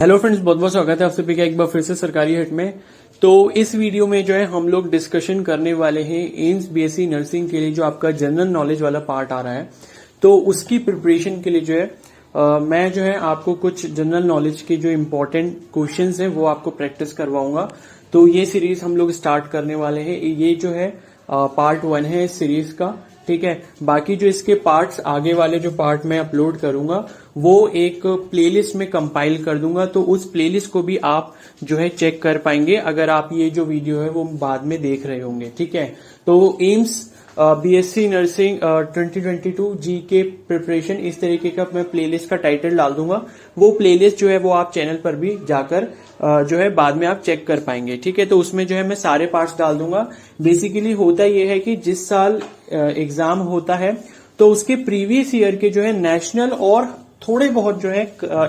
Hello friends, बहुत बहुत स्वागत है आप सभी का एक बार फिर से सरकारी हिट में। तो इस वीडियो में जो है हम लोग डिस्कशन करने वाले हैं एम्स बीएससी नर्सिंग के लिए जो आपका जनरल नॉलेज वाला पार्ट आ रहा है। तो उसकी प्रिपरेशन के लिए जो है मैं जो है आपको कुछ जनरल नॉलेज के जो इम्पोर्टेंट क्वेश्चंस हैं वो आपको प्रैक्टिस करवाऊंगा। तो ये सीरीज हम लोग स्टार्ट करने वाले हैं। ये जो है पार्ट 1 है इस सीरीज का, ठीक है। बाकी जो इसके पार्ट्स आगे वाले जो पार्ट मैं अपलोड करूंगा वो एक प्लेलिस्ट में कंपाइल कर दूंगा, तो उस प्लेलिस्ट को भी आप जो है चेक कर पाएंगे अगर आप ये जो वीडियो है वो बाद में देख रहे होंगे, ठीक है। तो एम्स बीएससी नर्सिंग 2022 जी के प्रिपरेशन इस तरीके का मैं प्लेलिस्ट का टाइटल डाल दूंगा। वो प्लेलिस्ट जो है वो आप चैनल पर भी जाकर जो है बाद में आप चेक कर पाएंगे, ठीक है। तो उसमें जो है मैं सारे पार्ट्स डाल दूंगा। बेसिकली होता ये है कि जिस साल एग्जाम होता है तो उसके प्रीवियस ईयर के जो है नेशनल और थोड़े बहुत जो है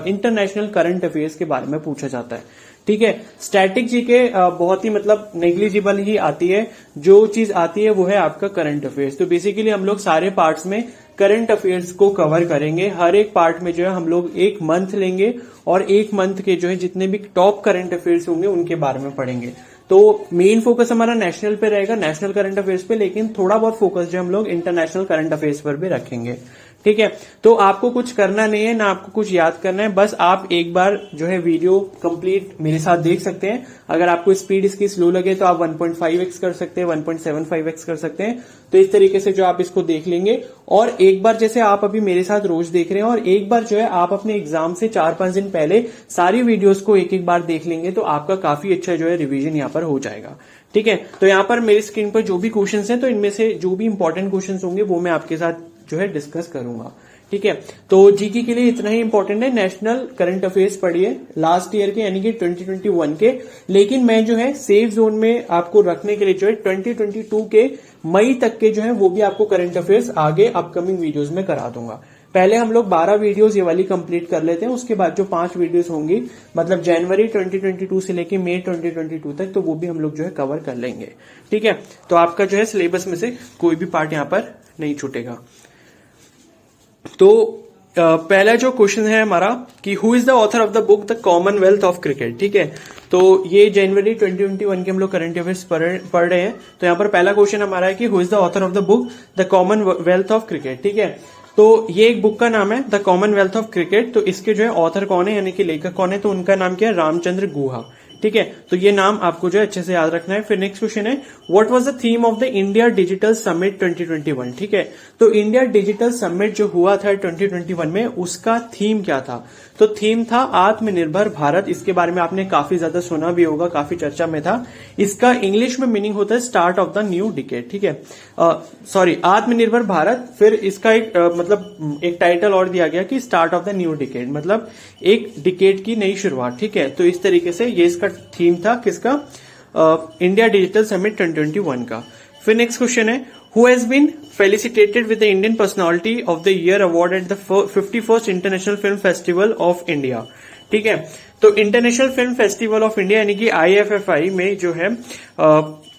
इंटरनेशनल करंट अफेयर्स के बारे में पूछा जाता है, ठीक है। स्टैटिक जीके बहुत ही मतलब नेग्लिजिबल ही आती है। जो चीज आती है वो है आपका करंट अफेयर्स। तो बेसिकली हम लोग सारे पार्ट्स में करंट अफेयर्स को कवर करेंगे। हर एक पार्ट में जो है हम लोग एक मंथ लेंगे और एक मंथ के जो है जितने भी टॉप करंट अफेयर्स होंगे उनके बारे में पढ़ेंगे। तो मेन फोकस हमारा नेशनल पे रहेगा, नेशनल करंट अफेयर्स पे, लेकिन थोड़ा बहुत फोकस जो हम लोग इंटरनेशनल करंट अफेयर्स पर भी रखेंगे, ठीक है। तो आपको कुछ करना नहीं है, ना आपको कुछ याद करना है, बस आप एक बार जो है वीडियो कंप्लीट मेरे साथ देख सकते हैं। अगर आपको स्पीड इसकी स्लो लगे तो आप 1.5x कर सकते हैं, 1.75x कर सकते हैं। तो इस तरीके से जो आप इसको देख लेंगे और एक बार जैसे आप अभी मेरे साथ रोज देख रहे हैं और एक बार जो है आप अपने एग्जाम से 4-5 दिन पहले सारी वीडियोस को एक एक बार देख लेंगे तो आपका काफी अच्छा जो है रिवीजन यहाँ पर हो जाएगा, ठीक है। तो यहाँ पर मेरी स्क्रीन पर जो भी क्वेश्चंस हैं तो इनमें से जो भी इंपॉर्टेंट क्वेश्चंस होंगे वो मैं आपके साथ जो है डिस्कस करूंगा, ठीक है। तो जीके के लिए इतना ही इंपॉर्टेंट है। नेशनल करंट अफेयर्स पढ़िए लास्ट ईयर के यानी कि 2021 के, लेकिन मैं जो है सेफ जोन में आपको रखने के लिए जो है 2022 के मई तक के जो है वो भी आपको करंट अफेयर्स आगे अपकमिंग वीडियोस में करा दूंगा। पहले हम लोग 12 वीडियोस ये वाली कंप्लीट कर लेते हैं, उसके बाद जो 5 वीडियोस होंगी मतलब जनवरी 2022 से लेके मई 2022 तक, तो वो भी हम लोग जो है कवर कर लेंगे, ठीक है। तो आपका जो है सिलेबस में से कोई भी पार्ट यहां पर नहीं छूटेगा। तो पहला जो क्वेश्चन है हमारा कि who is the author of the book the Commonwealth of cricket, ठीक है। तो ये जनवरी 2021 के हम लोग करंट अफेयर्स पढ़ रहे हैं। तो यहाँ पर पहला क्वेश्चन हमारा है कि who is the author of the book the Commonwealth of cricket, ठीक है। तो ये एक बुक का नाम है द कॉमनवेल्थ ऑफ क्रिकेट। तो इसके जो है ऑथर कौन है यानी कि लेखक कौन है, तो उनका नाम क्या है, रामचंद्र गुहा, ठीक है। तो ये नाम आपको जो है अच्छे से याद रखना है। फिर नेक्स्ट क्वेश्चन है what was the theme of the India digital summit 2021, ठीक है। तो इंडिया डिजिटल समिट जो हुआ था 2021 में उसका थीम क्या था, तो थीम था आत्मनिर्भर भारत। इसके बारे में आपने काफी ज्यादा सुना भी होगा, काफी चर्चा में था। इसका इंग्लिश में मीनिंग होता है start of the new decade, ठीक है। सॉरी, आत्मनिर्भर भारत। फिर इसका एक मतलब एक टाइटल और दिया गया कि start of the new decade, मतलब एक डिकेड की नई शुरुआत, ठीक है। तो इस तरीके से ये इसका थीम था किसका, इंडिया डिजिटल समिट 2021 का। फिर नेक्स्ट क्वेश्चन है who has been felicitated with the Indian personality of the year award at the 51st international film festival of India, ठीक है। तो international film festival of India यानी कि IFFI में जो है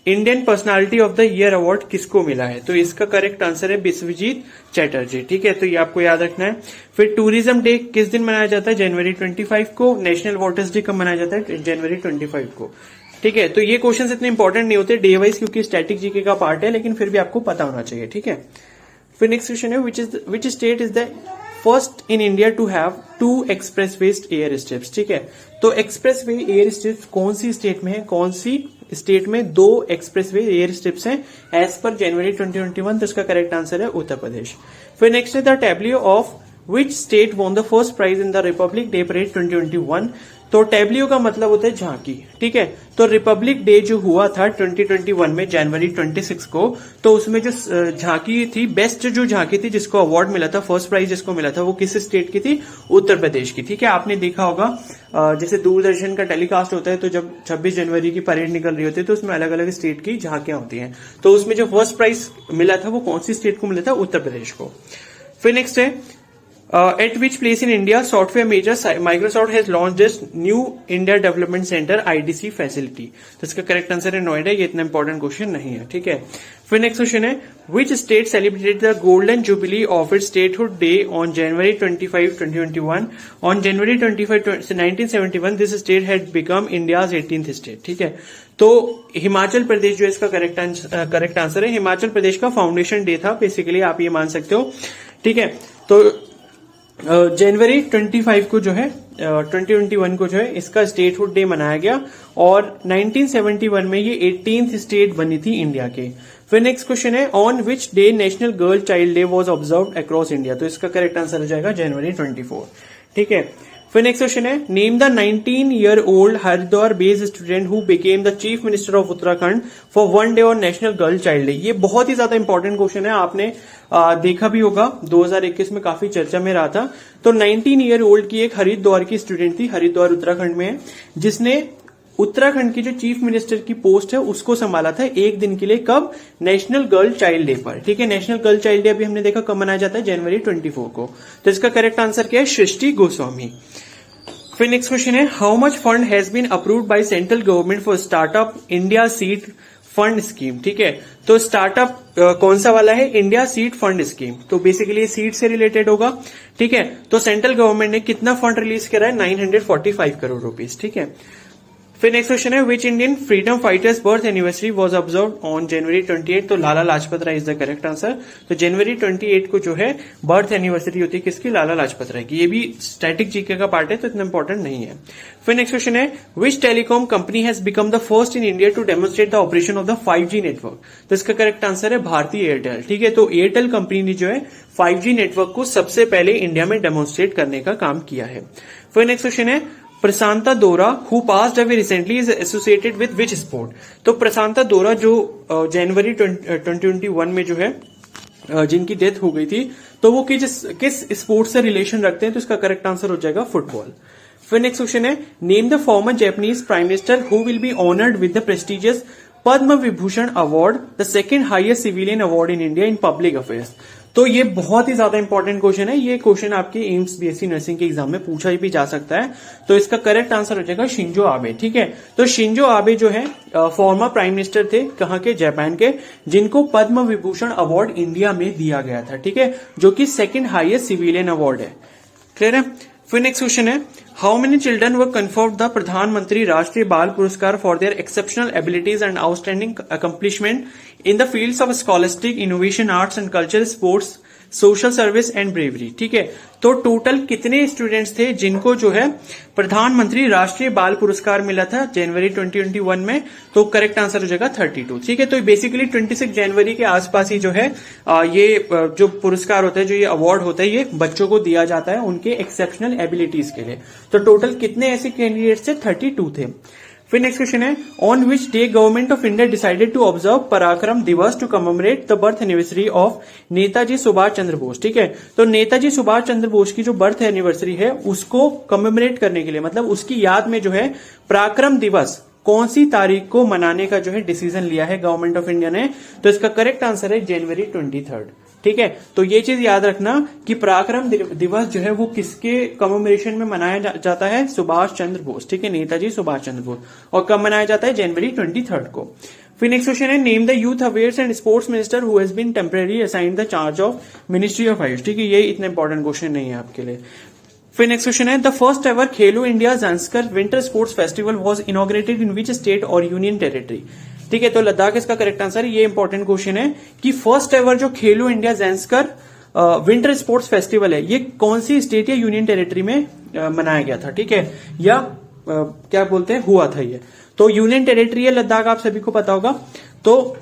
Indian personality of the year award किसको मिला है, तो इसका करेक्ट आंसर है बिस्वजीत चैटर्जी, ठीक है। तो ये आपको याद रखना है। फिर टूरिज्म डे किस दिन मनाया जाता है, जनवरी 25 को। नेशनल वाटर्स डे कब मनाया जाता है, जनवरी 25 को, ठीक है। तो ये क्वेश्चन इतने इंपॉर्टेंट नहीं होते डे वाइज क्योंकि स्टैटिक जीके का पार्ट है, लेकिन फिर भी आपको पता होना चाहिए, ठीक है। फिर नेक्स्ट क्वेश्चन है which state is the first in India to have 2 expressways air strips, ठीक है। तो एक्सप्रेसवे एयर स्ट्रिप्स कौन सी स्टेट में है, कौन सी स्टेट में 2 एक्सप्रेसवे एयर स्ट्रिप्स हैं एज पर जनवरी 2021, तो इसका करेक्ट आंसर है उत्तर प्रदेश। फिर नेक्स्ट है the tableau of which state won the first prize in the Republic Day parade 2021। तो टैब्लियो का मतलब होता है झांकी, ठीक है। तो रिपब्लिक डे जो हुआ था 2021 में जनवरी 26 को, तो उसमें जो झांकी थी, बेस्ट जो झांकी थी जिसको अवार्ड मिला था, फर्स्ट प्राइज जिसको मिला था, वो किस स्टेट की थी, उत्तर प्रदेश की, ठीक है। आपने देखा होगा जैसे दूरदर्शन का टेलीकास्ट होता है तो जब 26 जनवरी की परेड निकल रही होती है तो उसमें अलग अलग स्टेट की झांकियां होती हैं। तो उसमें जो फर्स्ट प्राइज मिला था वो कौन सी स्टेट को मिला था, उत्तर प्रदेश को। फिर नेक्स्ट है At which place in India software major Microsoft has launched this new India Development Center IDC facility? तो इसका करेक्ट आंसर है नोएडा. ये इतना इंपॉर्टेंट क्वेश्चन नहीं है. ठीक है. फिर नेक्स्ट क्वेश्चन है which state celebrated the golden jubilee of its statehood day on January 25, 2021? On January 25, 1971 this state had become India's 18th state. ठीक है. तो हिमाचल प्रदेश जो इसका करेक्ट आंसर है. हिमाचल प्रदेश का फाउंडेशन डे था बेसिकली, आप ये मान सकते हो. ठीक है. तो जनवरी 25 को जो है 2021 को जो है इसका स्टेटहुड डे मनाया गया और 1971 में ये 18th स्टेट बनी थी इंडिया के. फिर नेक्स्ट क्वेश्चन है on which day national girl child day was observed across India? तो इसका करेक्ट आंसर हो जाएगा जनवरी 24. ठीक है. फिर नेक्स्ट क्वेश्चन है name the 19-year-old Haridwar based student who became the chief minister of Uttarakhand for one day on national girl child day. ये बहुत ही ज्यादा इंपॉर्टेंट क्वेश्चन है, आपने देखा भी होगा 2021 में काफी चर्चा में रहा था. तो 19-year-old की एक हरिद्वार की स्टूडेंट थी, हरिद्वार उत्तराखंड में है, जिसने उत्तराखंड की जो चीफ मिनिस्टर की पोस्ट है उसको संभाला था एक दिन के लिए. कब? नेशनल गर्ल चाइल्ड डे पर. ठीक है. नेशनल गर्ल चाइल्ड डे अभी हमने देखा कब मनाया जाता है, जनवरी 24 को. तो इसका करेक्ट आंसर क्या है? सृष्टि गोस्वामी. फिर नेक्स्ट क्वेश्चन है how much fund has been approved by central government for startup India seed fund scheme. ठीक है. तो स्टार्टअप कौन सा वाला है? India seed fund scheme. तो बेसिकली सीड से रिलेटेड होगा. ठीक है. तो सेंट्रल गवर्नमेंट ने कितना फंड रिलीज करा है? 945 करोड़ रुपीज. ठीक है. फिर नेक्स्ट क्वेश्चन है which Indian freedom fighters birth anniversary was observed on January 28? तो Lala Lajpat Rai is the correct answer. तो जनवरी 28 को जो है बर्थ एनिवर्सरी होती है किसकी? लाला लाजपत राय की. ये भी स्टैटिक जीके का पार्ट है तो इतना इंपॉर्टेंट नहीं है. फिर नेक्स्ट क्वेश्चन है which telecom company has become the first in India to demonstrate the operation of the 5G network? तो इसका करेक्ट आंसर है भारतीय एयरटेल. ठीक है. तो एयरटेल कंपनी ने जो है 5G नेटवर्क को सबसे पहले इंडिया में डेमोन्स्ट्रेट करने का काम किया है. फिर नेक्स्ट क्वेश्चन है प्रशांता दोरा who passed away recently is associated with which sport? तो प्रशांता दोरा जो जनवरी 2021 में जो है जिनकी डेथ हो गई थी, तो वो किस स्पोर्ट से रिलेशन रखते हैं? तो इसका करेक्ट आंसर हो जाएगा फुटबॉल. फिर नेक्स्ट क्वेश्चन है name the former Japanese prime minister who will be honoured with the prestigious Padma Vibhushan award, the second highest civilian award in India in public affairs. तो ये बहुत ही ज्यादा इंपॉर्टेंट क्वेश्चन है. ये क्वेश्चन आपके एम्स बीएससी नर्सिंग के exam में पूछा भी जा सकता है. तो इसका करेक्ट आंसर हो जाएगा शिंजो आबे. ठीक है. तो शिंजो आबे जो है फॉर्मर प्राइम मिनिस्टर थे, कहां के? जापान के, जिनको पद्म विभूषण अवार्ड इंडिया में दिया गया था. ठीक है. जो कि सेकंड हाईएस्ट सिविलियन अवार्ड है. क्लियर है. फिर नेक्स्ट क्वेश्चन है how many children were conferred the प्रधानमंत्री राष्ट्रीय बाल पुरस्कार for their exceptional abilities and outstanding accomplishment in the fields of scholastic innovation arts and cultural sports social service and bravery. ठीक है. तो टोटल कितने स्टूडेंट्स थे जिनको जो है प्रधानमंत्री राष्ट्रीय बाल पुरस्कार मिला था जनवरी 2021 में? तो करेक्ट आंसर हो जाएगा 32. ठीक है. तो बेसिकली 26 जनवरी के आसपास ही जो है ये जो पुरस्कार होता है, जो ये अवार्ड होता है, ये बच्चों को दिया जाता है उनके एक्सेप्शनल एबिलिटीज के लिए. तो टोटल कितने ऐसे कैंडिडेट्स थे? 32 थे. फिर नेक्स्ट क्वेश्चन है on which day government of India decided to observe Parakram Diwas to commemorate the birth anniversary of Netaji Subhash Chandra Bose. ठीक है. तो नेताजी सुभाष चंद्र बोस की जो बर्थ एनिवर्सरी है उसको कमेमोरेट करने के लिए, मतलब उसकी याद में जो है पराक्रम दिवस कौन सी तारीख को मनाने का जो है डिसीजन लिया है गवर्नमेंट ऑफ इंडिया ने? तो इसका करेक्ट आंसर है जनवरी 23. ठीक है. तो ये चीज याद रखना कि पराक्रम दिवस जो है वो किसके कमेमोरेशन में मनाया जाता है? सुभाष चंद्र बोस. ठीक है. नेताजी सुभाष चंद्र बोस. और कब मनाया जाता है? जनवरी 23 को. फिर नेक्स्ट क्वेश्चन है name the youth affairs and sports minister who has been temporary assigned the charge of ministry of AYUSH. ठीक है. ये इतना इंपॉर्टेंट क्वेश्चन नहीं है आपके लिए. फिर नेक्स्ट क्वेश्चन है the first ever Khelo India Zanskar winter sports festival was inaugurated in which state और यूनियन टेरिटरी? ठीक है. तो लद्दाख इसका करेक्ट आंसर है. ये इंपॉर्टेंट क्वेश्चन है कि फर्स्ट एवर जो खेलो India Zanskar winter sports festival है ये कौन सी स्टेट या यूनियन टेरिटरी में मनाया गया था? ठीक है. या क्या बोलते हैं, हुआ था ये. तो यूनियन टेरिटरी है लद्दाख, आप सभी को पता होगा. तो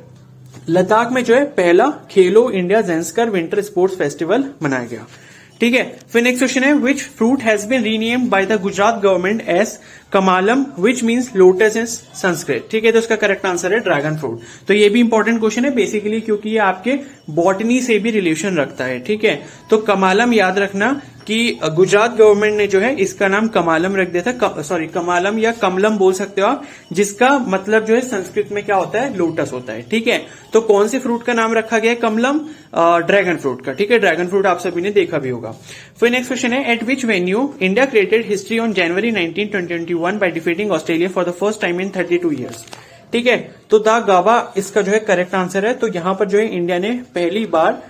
लद्दाख में जो है पहला Khelo India Zanskar winter sports festival मनाया गया. ठीक है. फिर नेक्स्ट क्वेश्चन है which fruit has been renamed by the Gujarat government as Kamalam which means lotus in Sanskrit. ठीक है. तो इसका करेक्ट आंसर है ड्रैगन फ्रूट. तो ये भी इंपॉर्टेंट क्वेश्चन है बेसिकली क्योंकि ये आपके बॉटनी से भी रिलेशन रखता है. ठीक है. तो कमालम याद रखना कि गुजरात गवर्नमेंट ने जो है इसका नाम कमालम रख दिया था, सॉरी कमालम या कमलम बोल सकते हो आप, जिसका मतलब जो है संस्कृत में क्या होता है, लोटस होता है। ठीक है, तो कौन से फ्रूट का नाम रखा गया है कमलम? ड्रैगन फ्रूट का। ठीक है, ड्रैगन फ्रूट आप सभी ने देखा भी होगा। फिर नेक्स्ट क्वेश्चन है, eight which venue India created history on January 19, 2021 by defeating Australia for the first time in 32 years. ठीक है, तो द गावा इसका जो है करेक्ट आंसर है। तो यहां पर जो है इंडिया ने पहली बार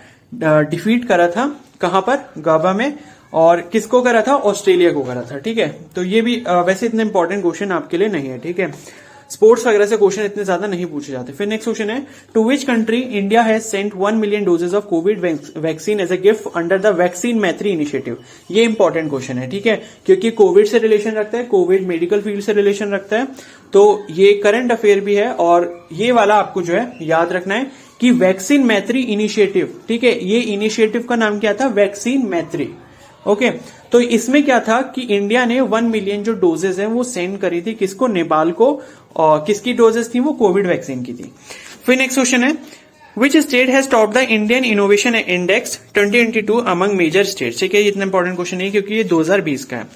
डिफीट करा था, कहां पर? गावा में। और किसको करा था? ऑस्ट्रेलिया को करा था। ठीक है, तो ये भी वैसे इतने इंपॉर्टेंट क्वेश्चन आपके लिए नहीं है। ठीक है, स्पोर्ट्स वगैरह से क्वेश्चन इतने ज्यादा नहीं पूछे जाते। फिर नेक्स्ट क्वेश्चन है, to which country India has sent 1 million doses of Covid vaccine as a gift under the vaccine Maitri initiative. ये इंपॉर्टेंट क्वेश्चन है। ठीक है, क्योंकि कोविड से रिलेशन रखता है, कोविड मेडिकल फील्ड से रिलेशन रखता है, तो ये करंट अफेयर भी है। और ये वाला आपको जो है याद रखना है कि वैक्सीन मैत्री इनिशिएटिव। ठीक है, ये इनिशिएटिव का नाम क्या था? वैक्सीन मैत्री। ओके, तो इसमें क्या था कि इंडिया ने 1 मिलियन जो डोजेज है वो सेंड करी थी, किसको? नेपाल को। और किसकी डोजेज थी? वो कोविड वैक्सीन की थी। फिर नेक्स्ट क्वेश्चन है, which state has top the Indian innovation index 2022 among major states. ठीक है, ये इतना इंपॉर्टेंट क्वेश्चन नहीं क्योंकि ये 2020 का है।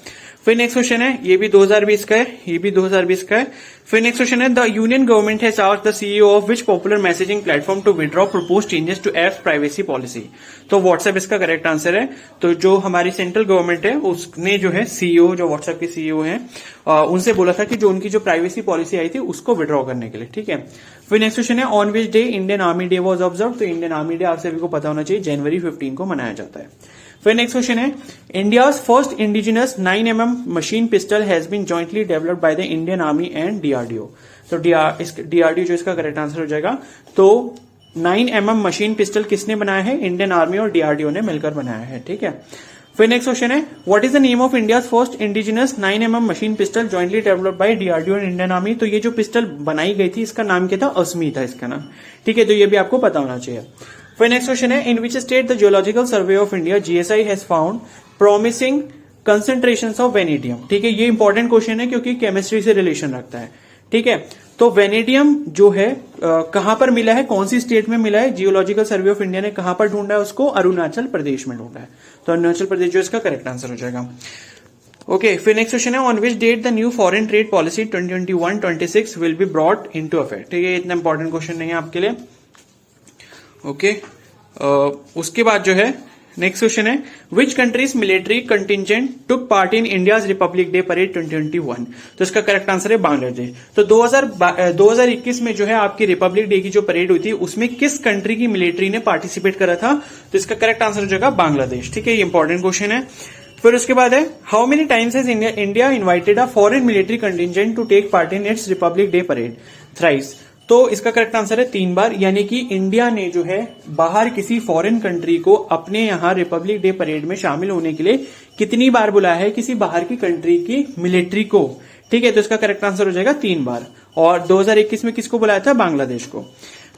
फिर नेक्स्ट क्वेश्चन है, ये भी 2020 का है, ये भी 2020 का है। फिर नेक्स्ट क्वेश्चन है, the union government has asked the CEO of which popular messaging platform to withdraw proposed changes to app privacy policy. तो व्हाट्सएप इसका करेक्ट आंसर है। तो जो हमारी सेंट्रल गवर्नमेंट है उसने जो है सीईओ, जो व्हाट्सएप के सीईओ हैं, उनसे बोला था कि जो उनकी जो प्राइवेसी पॉलिसी आई थी उसको विड्रॉ करने के लिए। ठीक है, फिर नेक्स्ट क्वेश्चन है, on which day Indian army day was observe. तो इंडियन आर्मी डे आप सभी को पता होना चाहिए, जनवरी 15 को मनाया जाता है। फिर नेक्स्ट क्वेश्चन है, India's first indigenous 9mm machine pistol has been jointly developed by the Indian army and DRDO. तो डीआरडीओ जो इसका करेक्ट आंसर हो जाएगा। तो 9mm मशीन पिस्टल किसने बनाया है? इंडियन आर्मी और डीआरडीओ ने मिलकर बनाया है। ठीक है, फिर नेक्स्ट क्वेश्चन है, what is the name of India's first indigenous 9mm machine pistol jointly developed bye DRDO and Indian army. तो ये जो पिस्टल बनाई गई थी इसका नाम क्या था? अस्मी था इसका नाम। ठीक है, तो ये भी आपको पता होना चाहिए। फिर नेक्स्ट क्वेश्चन है, in which state the geological survey of India GSI has found promising concentrations of vanadium. ठीक है, ये इंपॉर्टेंट क्वेश्चन है क्योंकि केमिस्ट्री से रिलेशन रखता है। ठीक है, तो वेनेडियम जो है कहां पर मिला है, कौन सी स्टेट में मिला है? जियोलॉजिकल सर्वे ऑफ इंडिया ने कहां पर ढूंढा है उसको? अरुणाचल प्रदेश में ढूंढा है। तो अरुणाचल प्रदेश जो इसका करेक्ट आंसर हो जाएगा। ओके, फिर नेक्स्ट क्वेश्चन है, on which date the new foreign trade policy 2021-26 will be brought into effect. ठीक है, इतना इंपॉर्टेंट क्वेश्चन नहीं है आपके लिए। ओके, उसके बाद जो है नेक्स्ट क्वेश्चन है, which countries military contingent took part in India's Republic Day parade 2021। तो इसका करेक्ट आंसर है बांग्लादेश। तो 2021 में जो है आपकी रिपब्लिक डे की जो परेड हुई थी उसमें किस कंट्री की मिलिट्री ने पार्टिसिपेट करा था? तो इसका करेक्ट आंसर हो जाएगा बांग्लादेश। ठीक है, ये इंपॉर्टेंट क्वेश्चन है। फिर उसके बाद है, how many times has India invited a foreign military contingent to take part in its Republic Day parade? Thrice. तो इसका करेक्ट आंसर है 3 बार, यानी कि इंडिया ने जो है बाहर किसी फॉरेन कंट्री को अपने यहां रिपब्लिक डे परेड में शामिल होने के लिए कितनी बार बुलाया है? किसी बाहर की कंट्री की मिलिट्री को। ठीक है, तो इसका करेक्ट आंसर हो जाएगा 3 बार। और 2021 में किसको बुलाया था? बांग्लादेश को।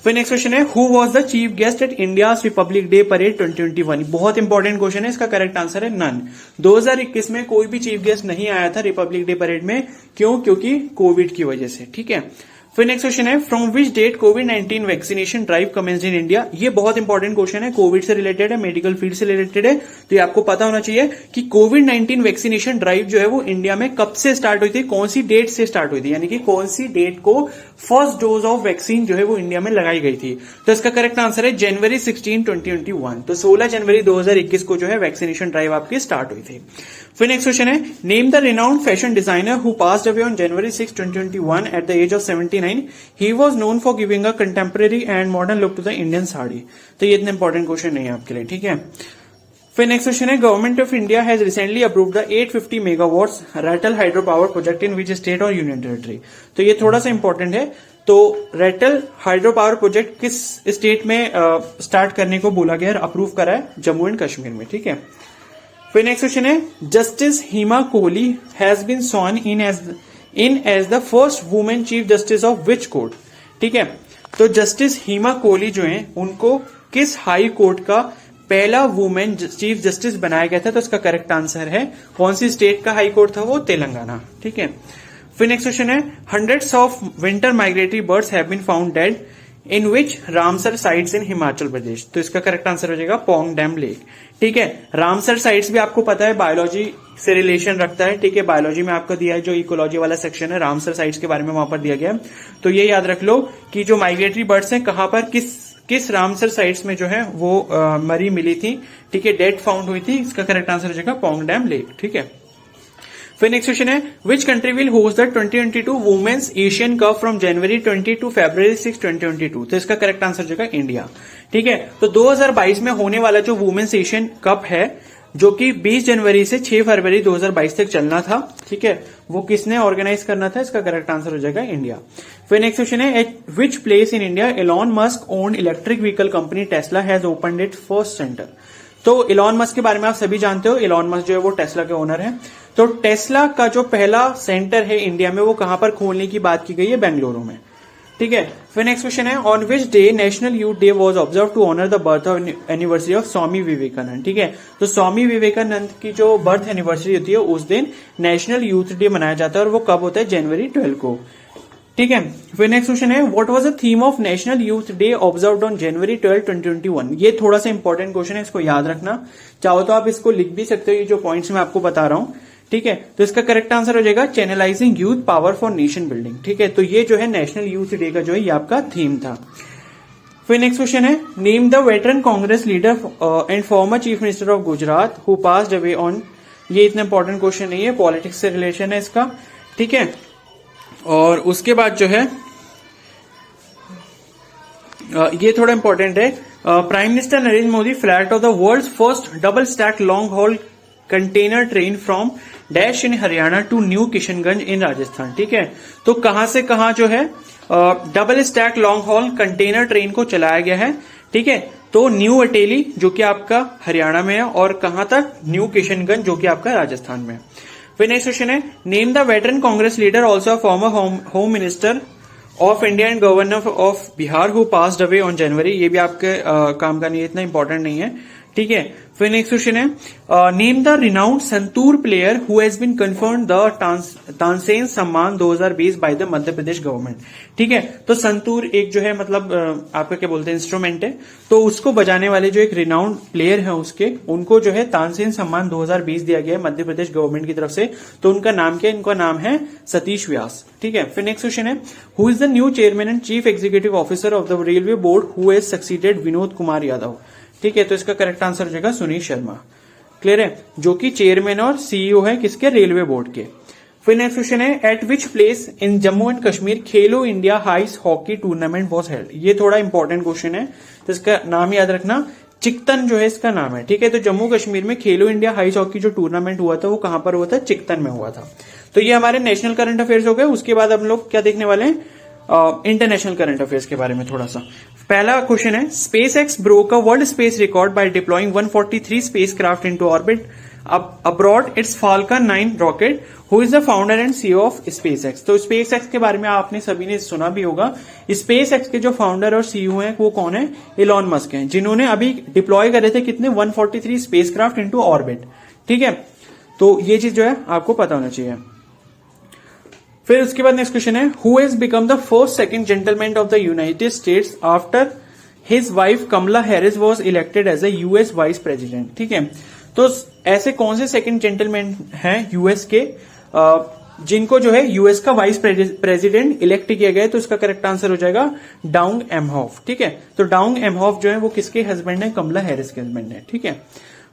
फिर नेक्स्ट क्वेश्चन है, who was the chief guest at India Republic Day parade 2021। बहुत इंपॉर्टेंट क्वेश्चन है, इसका करेक्ट आंसर है नन। 2021 में कोई भी चीफ गेस्ट नहीं आया था रिपब्लिक डे परेड में। क्यों? क्योंकि कोविड की वजह से। ठीक है, फिर नेक्स्ट क्वेश्चन है, फ्रॉम विच डेट कोविड-19 vaccination drive commenced in India. ये बहुत इंपॉर्टेंट क्वेश्चन है, कोविड से रिलेटेड है, मेडिकल फील्ड से रिलेटेड है। तो ये आपको पता होना चाहिए कि कोविड-19 वैक्सीनेशन ड्राइव जो है वो इंडिया में कब से स्टार्ट हुई थी, कौन सी डेट से स्टार्ट हुई थी, यानी कि कौन सी डेट को फर्स्ट डोज ऑफ वैक्सीन जो है वो इंडिया में लगाई गई थी। तो इसका करेक्ट आंसर है जनवरी 16, 2021। तो 16 जनवरी 2021 को जो है वैक्सीनेशन ड्राइव आपकी स्टार्ट हुई थी। फिर नेक्स्ट क्वेश्चन है, name the renowned fashion designer who passed away on January 6, 2021 at the age of 79। He was known for giving a contemporary and modern look to the Indian sari. तो ये इतना important question नहीं है आपके लिए। ठीक है, फिर नेक्स्ट क्वेश्चन है, government of India has recently approved the 850 megawatts Ratle hydro power project in which state और यूनियन टेरिटरी। तो ये थोड़ा सा इंपॉर्टेंट है। तो रैटल हाइड्रो पावर प्रोजेक्ट किस स्टेट में स्टार्ट करने को बोला गया है, अप्रूव करा है? जम्मू एंड कश्मीर में। ठीक है, फिर नेक्स्ट क्वेश्चन है, justice Hima Kohli has been sworn in as the first women chief justice of which court. ठीक है, तो जस्टिस हिमा कोहली जो है उनको किस हाई कोर्ट का पहला वुमेन चीफ जस्टिस बनाया गया था? तो इसका करेक्ट आंसर है, कौन सी स्टेट का हाई कोर्ट था? वो तेलंगाना। ठीक है, फिर नेक्स्ट क्वेश्चन है, hundreds of winter migratory birds have been found dead in which Ramsar sites in Himachal Pradesh. तो इसका करेक्ट आंसर हो जाएगा पोंग डैम लेक। ठीक है, रामसर साइट्स भी आपको पता है बायोलॉजी से रिलेशन रखता है। ठीक है, बायोलॉजी में आपको दिया है जो इकोलॉजी वाला सेक्शन है, रामसर साइट्स के बारे में वहां पर दिया गया है। तो ये याद रख लो कि जो माइग्रेटरी बर्ड्स हैं कहां पर किस रामसर साइट्स में जो है वो मरी मिली थी। ठीक है, डेड फाउंड हुई थी। इसका करेक्ट आंसर हो जाएगा पोंग डैम लेक। ठीक है, फिर नेक्स्ट क्वेश्चन है which country will host the 2022 women's Asian cup from January 20 to February 6 2022। तो इसका करेक्ट आंसर हो जाएगा इंडिया। ठीक है, तो 2022 में होने वाला जो वुमेन्स एशियन कप है जो कि 20 जनवरी से 6 फरवरी 2022 तक चलना था। ठीक है, वो किसने ऑर्गेनाइज करना था? इसका करेक्ट आंसर हो जाएगा इंडिया। फिर नेक्स्ट क्वेश्चन है eight which place in India Elon Musk owned electric vehicle company Tesla has opened it's first centre. तो इलॉन मस्क के बारे में आप सभी जानते हो, इलॉन मस्क जो है वो टेस्ला के ओनर है। तो टेस्ला का जो पहला सेंटर है इंडिया में वो कहां पर खोलने की बात की गई है? बेंगलुरु में। ठीक है, फिर नेक्स्ट क्वेश्चन है on which day national youth day was observe to honour the birth anniversary of Swami Vivekananda. ठीक है, तो स्वामी विवेकानंद की जो बर्थ एनिवर्सरी होती है उस दिन नेशनल यूथ डे मनाया जाता है और वो कब होता है? जनवरी 12 को। ठीक है, फिर नेक्स्ट क्वेश्चन है what was the theme of national youth day observed on January 12 2021। ये थोड़ा सा इंपॉर्टेंट क्वेश्चन है, इसको याद रखना। चाहो तो आप इसको लिख भी सकते हो, ये जो पॉइंट्स मैं आपको बता रहा हूं। ठीक है, तो इसका करेक्ट आंसर हो जाएगा channelising youth power for nation building. ठीक है, तो ये जो है नेशनल यूथ डे का जो है ये आपका थीम था। फिर नेक्स्ट क्वेश्चन है name the veteran Congress leader and former chief minister of Gujarat who passed away on. ये इतना इंपॉर्टेंट क्वेश्चन नहीं है, पॉलिटिक्स से रिलेशन है इसका। ठीक है, और उसके बाद जो है ये थोड़ा इंपॉर्टेंट है। Prime minister Narendra Modi flagged off the world's first double stack long haul container train from dash in Haryana to new Kishanganj in Rajasthan. ठीक है, तो कहां से कहां जो है double stack long haul container train को चलाया गया है। ठीक है, तो न्यू अटेली जो कि आपका हरियाणा में है और कहां तक? न्यू किशनगंज जो कि आपका राजस्थान में है। फिर नेक्स्ट क्वेश्चन है name the veteran Congress leader also farmer home minister of India and governor of Bihar who passed away on जनवरी। ये भी आपके काम का नहीं है, इतना इंपॉर्टेंट नहीं है। ठीक है, फिर नेक्स्ट क्वेश्चन है name the renowned santoor player who has been confirmed the Tansen Samman 2020 by the Madhya Pradesh government. ठीक है, तो संतूर एक जो है मतलब आपका क्या बोलते हैं इंस्ट्रूमेंट है, तो उसको बजाने वाले जो एक रिनाउंड प्लेयर है उसके उनको जो है तानसेन सम्मान 2020 दिया गया है मध्य प्रदेश गवर्नमेंट की तरफ से। तो उनका नाम क्या है? इनका नाम है सतीश व्यास। ठीक है, फिर नेक्स्ट क्वेश्चन है who is the new chairman and chief executive officer of the railway board who has succeeded Vinod Kumar Yadav. ठीक है, तो इसका करेक्ट आंसर हो जाएगा सुनील शर्मा। क्लियर है, जो कि चेयरमैन और सीईओ है किसके? रेलवे बोर्ड के। फिर नेक्स्ट क्वेश्चन है eight which place in Jammu and Kashmir Khelo India हाइस हॉकी टूर्नामेंट वॉज हेल्ड। ये थोड़ा इंपॉर्टेंट क्वेश्चन है, तो इसका नाम याद रखना, चिकतन जो है इसका नाम है। ठीक है, तो जम्मू कश्मीर में खेलो इंडिया हाइस हॉकी जो टूर्नामेंट हुआ था वो कहां पर हुआ था? चिकतन में हुआ था। तो ये हमारे नेशनल करंट अफेयर्स हो गए। उसके बाद हम लोग क्या देखने वाले हैं? इंटरनेशनल करंट अफेयर्स के बारे में थोड़ा सा। पहला क्वेश्चन है space x broke a world space record by deploying 143 spacecraft into orbit abroad it's falcon 9 rocket who is the founder and CEO of space x. तो स्पेस एक्स के बारे में आपने सभी ने सुना भी होगा। स्पेस एक्स के जो फाउंडर और सीईओ हैं वो कौन है? इलॉन मस्क हैं, जिन्होंने अभी डिप्लॉय करे थे कितने? 143 स्पेसक्राफ्ट इनटू ऑर्बिट। ठीक है, तो ये चीज जो है आपको पता होना चाहिए। फिर उसके बाद नेक्स्ट क्वेश्चन है who has become the first second gentleman of the United States after his wife Kamala Harris was elected as a US vice president. ठीक है, तो ऐसे कौन से सेकंड जेंटलमैन हैं यूएस के जिनको जो है यूएस का वाइस प्रेसिडेंट इलेक्ट किया गया है? तो इसका करेक्ट आंसर हो जाएगा डाउंग एमहॉफ। ठीक है, तो डाउंग एमहॉफ जो है वो किसके हस्बैंड है? कमला हैरिस के हस्बैंड है। ठीक है,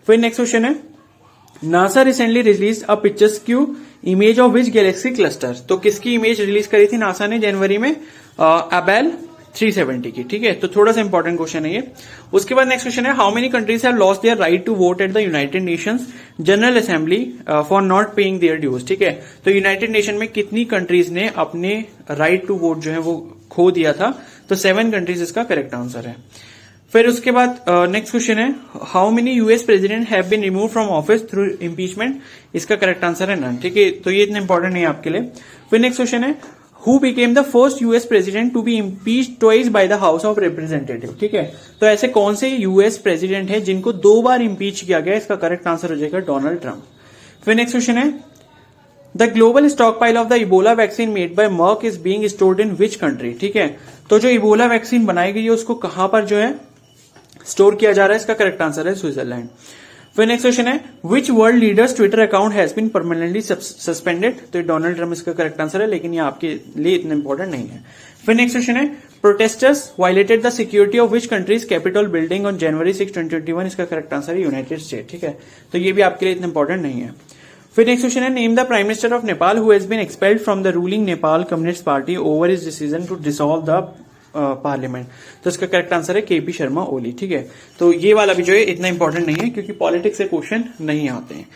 फिर नेक्स्ट क्वेश्चन है NASA recently release a picturesque image of which galaxy cluster. तो किसकी इमेज रिलीज करी थी नासा ने जनवरी में? अबेल 370 की। ठीक है, तो थोड़ा सा इंपॉर्टेंट क्वेश्चन है ये। उसके बाद नेक्स्ट क्वेश्चन है how many countries have lost their right to vote at the United Nations General Assembly for not paying their dues. ठीक है, तो यूनाइटेड नेशन में कितनी कंट्रीज ने अपने राइट टू वोट जो है वो खो दिया था? तो 7 कंट्रीज इसका करेक्ट आंसर है। फिर उसके बाद नेक्स्ट क्वेश्चन है how many US president have been remove from office through impeachment. इसका करेक्ट आंसर है नन। ठीक है, तो ये इतना इंपॉर्टेंट नहीं है आपके लिए। फिर नेक्स्ट क्वेश्चन है who became the first US president to be impeached twice by the House of Representative. ठीक है, तो ऐसे कौन से यूएस प्रेसिडेंट है जिनको 2 बार इम्पीच किया गया? इसका करेक्ट आंसर हो जाएगा डोनाल्ड ट्रंप। फिर नेक्स्ट क्वेश्चन है the global stockpile of the Ebola vaccine made by Merck is being stored in which country. ठीक है, तो जो इबोला वैक्सीन बनाई गई है उसको कहां पर जो है स्टोर किया जा रहा है, इसका करेक्ट आंसर है स्विट्जरलैंड। फिर नेक्स्ट क्वेश्चन है which world leaders Twitter account has been permanently suspended. तो डोनाल्ड ट्रम्प इसका करेक्ट आंसर है, लेकिन ये आपके लिए इतना इंपॉर्टेंट नहीं है। फिर नेक्स्ट क्वेश्चन है protesters violated the security of which countries capital building on January 6, 2021। इसका करेक्ट आंसर है यूनाइटेड स्टेट। ठीक है, तो ये भी आपके लिए इतना इंपॉर्टेंट नहीं है। फिर नेक्स्ट क्वेश्चन है name the prime minister of Nepal who has been expelled from the ruling Nepal Communist Party over his decision to dissolve the parliament. तो इसका करेक्ट आंसर है केपी शर्मा ओली। ठीक है, तो ये वाला भी जो है इतना इंपॉर्टेंट नहीं है क्योंकि पॉलिटिक्स से क्वेश्चन नहीं आते हैं।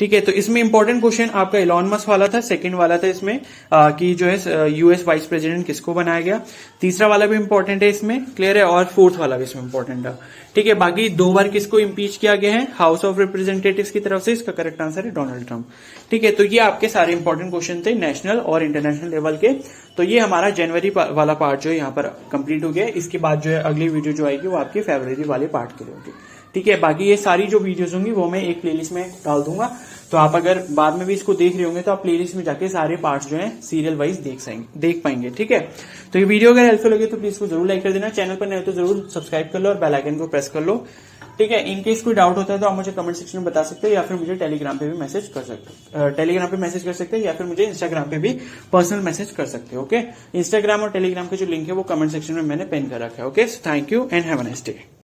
ठीक है, तो इसमें इंपॉर्टेंट क्वेश्चन आपका इलॉन मस्क वाला था, सेकंड वाला था इसमें कि जो है यूएस वाइस प्रेसिडेंट किसको बनाया गया, तीसरा वाला भी इंपॉर्टेंट है इसमें, क्लियर है, और फोर्थ वाला भी इसमें इंपॉर्टेंट है। ठीक है, बाकी 2 बार किसको इम्पीच किया गया है हाउस ऑफ रिप्रेजेंटेटिव्स की तरफ से, इसका करेक्ट आंसर है डोनाल्ड ट्रंप। ठीक है, तो ये आपके सारे इंपॉर्टेंट क्वेश्चन थे नेशनल और इंटरनेशनल लेवल के। तो ये हमारा जनवरी वाला पार्ट जो है यहाँ पर कंप्लीट हो गया। इसके बाद जो है अगली वीडियो जो आएगी वो आपके फरवरी वाले पार्ट के लिए होगी। ठीक है, बाकी ये सारी जो वीडियोस होंगी वो मैं एक प्लेलिस्ट में डाल दूंगा, तो आप अगर बाद में भी इसको देख रहे होंगे तो आप प्लेलिस्ट में जाके सारे पार्ट्स जो हैं सीरियल वाइज देख पाएंगे। ठीक है, तो ये वीडियो अगर हेल्पफुल लगे तो प्लीज इसको जरूर लाइक कर देना, चैनल पर नए हो तो जरूर सब्सक्राइब कर लो और बेल आइकन को प्रेस कर लो। ठीक है, इनकेस कोई डाउट होता है तो आप मुझे कमेंट सेक्शन में बता सकते हैं या फिर मुझे टेलीग्राम पे भी मैसेज कर सकते हैं, टेलीग्राम पे मैसेज कर सकते हैं या फिर मुझे इंस्टाग्राम पे भी पर्सनल मैसेज कर सकते हैं। ओके, इंस्टाग्राम और टेलीग्राम के जो लिंक है वो कमेंट सेक्शन में मैंने पिन कर रखा है। Okay, thank you and have a nice day.